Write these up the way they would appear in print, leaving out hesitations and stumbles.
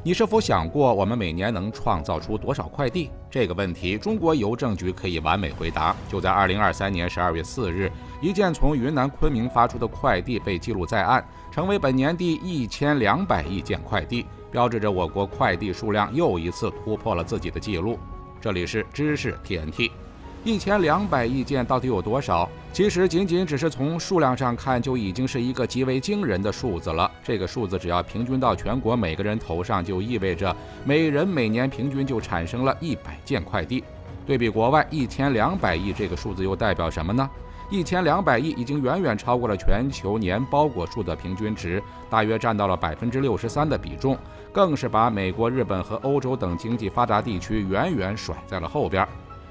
你是否想过，我们每年能创造出多少快递？这个问题，中国邮政局可以完美回答。就在2023年12月4日，一件从云南昆明发出的快递被记录在案，成为本年第1200亿件快递，标志着我国快递数量又一次突破了自己的记录。这里是知识 TNT。1200亿件到底有多少？其实仅只是从数量上看，就已经是一个极为惊人的数字了。这个数字只要平均到全国每个人头上，就意味着每人每年平均就产生了100件快递。对比国外1200亿这个数字又代表什么呢？1200亿已经远远超过了全球年包裹数的平均值，大约占到了63%的比重，更是把美国、日本和欧洲等经济发达地区远远甩在了后边。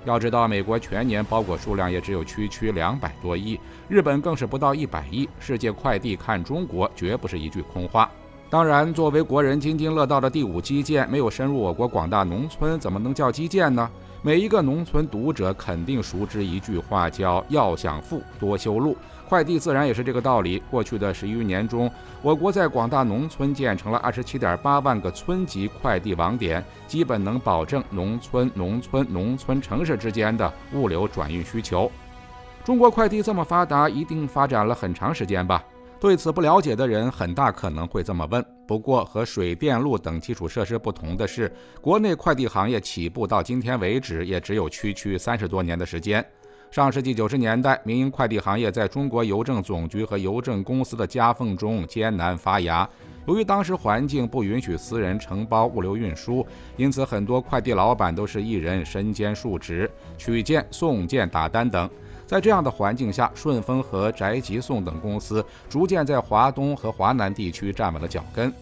要知道，美国全年包裹数量也只有区200多亿，日本更是不到100亿。世界快递看中国，绝不是一句空话。当然，作为国人津津乐道的第5基建，没有深入我国广大农村，怎么能叫基建呢？每一个农村读者肯定熟知一句话，叫要想富，多修路。快递自然也是这个道理。过去的11余年中，我国在广大农村建成了27.8万个村级快递网点，基本能保证农村、城市之间的物流转运需求。中国快递这么发达，一定发展了很长时间吧？对此不了解的人很大可能会这么问。不过和水电路等基础设施不同的是，国内快递行业起步到今天为止也只有区30多年的时间。上世纪90年代，民营快递行业在中国邮政总局和邮政公司的夹缝中艰难发芽。由于当时环境不允许私人承包物流运输，因此很多快递老板都是一人身兼数职，取件、送件、打单等。在这样的环境下，顺丰和宅急送等公司逐渐在华东和华南地区站稳了脚跟。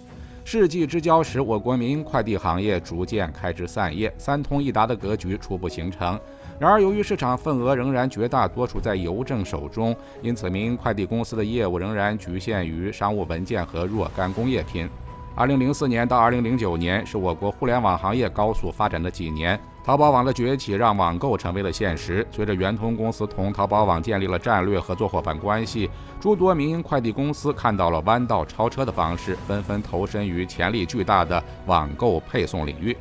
世纪之交时，我国民营快递行业逐渐开枝散叶，三通一达的格局初步形成。然而，由于市场份额仍然绝大多数在邮政手中，因此民营快递公司的业务仍然局限于商务文件和若干工业品。2004年到2009年是我国互联网行业高速发展的几年，淘宝网的崛起让网购成为了现实。随着圆通公司同淘宝网建立了战略合作伙伴关系，诸多民营快递公司看到了弯道超车的方式，纷纷投身于潜力巨大的网购配送领域。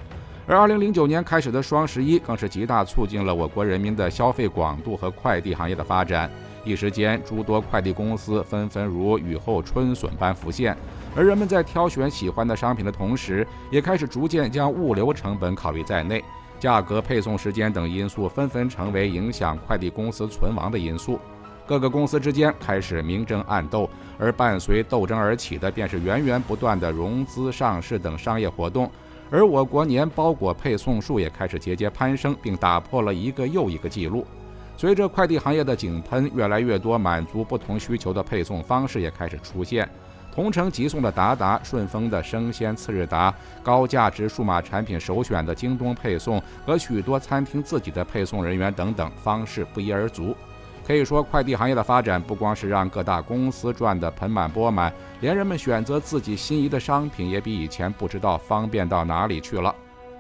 而2009年开始的双11更是极大促进了我国人民的消费广度和快递行业的发展。一时间，诸多快递公司纷纷如雨后春笋般浮现，而人们在挑选喜欢的商品的同时，也开始逐渐将物流成本考虑在内，价格、配送时间等因素纷纷成为影响快递公司存亡的因素。各个公司之间开始明争暗斗，而伴随斗争而起的便是源源不断的融资、上市等商业活动。而我国年包裹配送数也开始节节攀升，并打破了一个又一个记录。随着快递行业的井喷，越来越多满足不同需求的配送方式也开始出现。同城急送的达达、顺丰的生鲜次日达、高价值数码产品首选的京东配送和许多餐厅自己的配送人员等等，方式不一而足。可以说，快递行业的发展不光是让各大公司赚得盆满钵满，连人们选择自己心仪的商品也比以前不知道方便到哪里去了。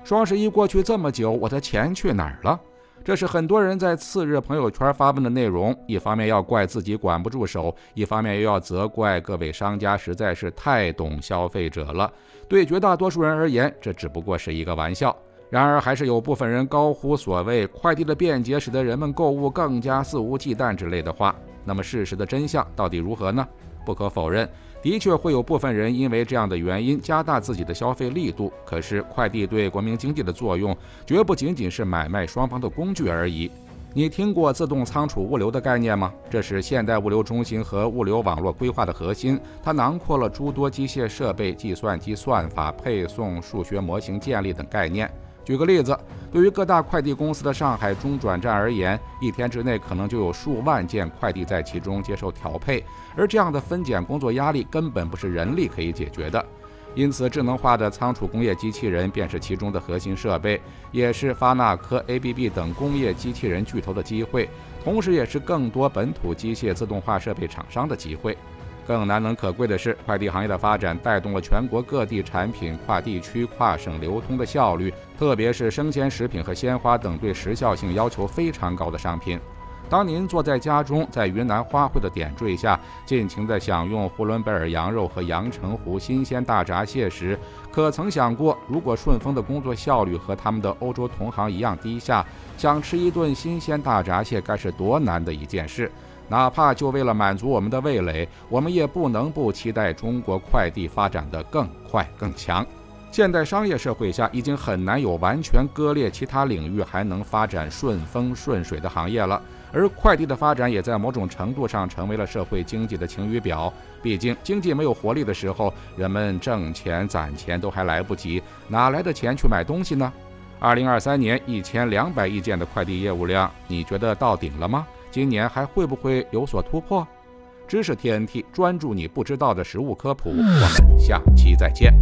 双11过去这么久，我的钱去哪儿了？这是很多人在次日朋友圈发问的内容，一方面要怪自己管不住手，一方面又要责怪各位商家实在是太懂消费者了。对绝大多数人而言，这只不过是一个玩笑。然而，还是有部分人高呼所谓快递的便捷使得人们购物更加肆无忌惮之类的话。那么事实的真相到底如何呢？不可否认，的确会有部分人因为这样的原因加大自己的消费力度。可是，快递对国民经济的作用绝不仅仅是买卖双方的工具而已。你听过自动仓储物流的概念吗？这是现代物流中心和物流网络规划的核心，它囊括了诸多机械设备、计算机算法、配送、数学模型建立等概念。举个例子，对于各大快递公司的上海中转站而言，一天之内可能就有数万件快递在其中接受调配，而这样的分拣工作压力根本不是人力可以解决的。因此，智能化的仓储工业机器人便是其中的核心设备，也是发那科、ABB 等工业机器人巨头的机会，同时也是更多本土机械自动化设备厂商的机会。更难能可贵的是，快递行业的发展带动了全国各地产品跨地区、跨省流通的效率，特别是生鲜食品和鲜花等对时效性要求非常高的商品。当您坐在家中，在云南花卉的点缀下，尽情地享用呼伦贝尔羊肉和阳澄湖新鲜大闸蟹时，可曾想过，如果顺丰的工作效率和他们的欧洲同行一样低下，想吃一顿新鲜大闸蟹该是多难的一件事？哪怕就为了满足我们的味蕾，我们也不能不期待中国快递发展得更快更强。现代商业社会下，已经很难有完全割裂其他领域还能发展顺风顺水的行业了。而快递的发展也在某种程度上成为了社会经济的晴雨表。毕竟经济没有活力的时候，人们挣钱攒钱都还来不及，哪来的钱去买东西呢？2023年1200亿件的快递业务量，你觉得到顶了吗？今年还会不会有所突破？知识 TNT 专注你不知道的食物科普，我们下期再见。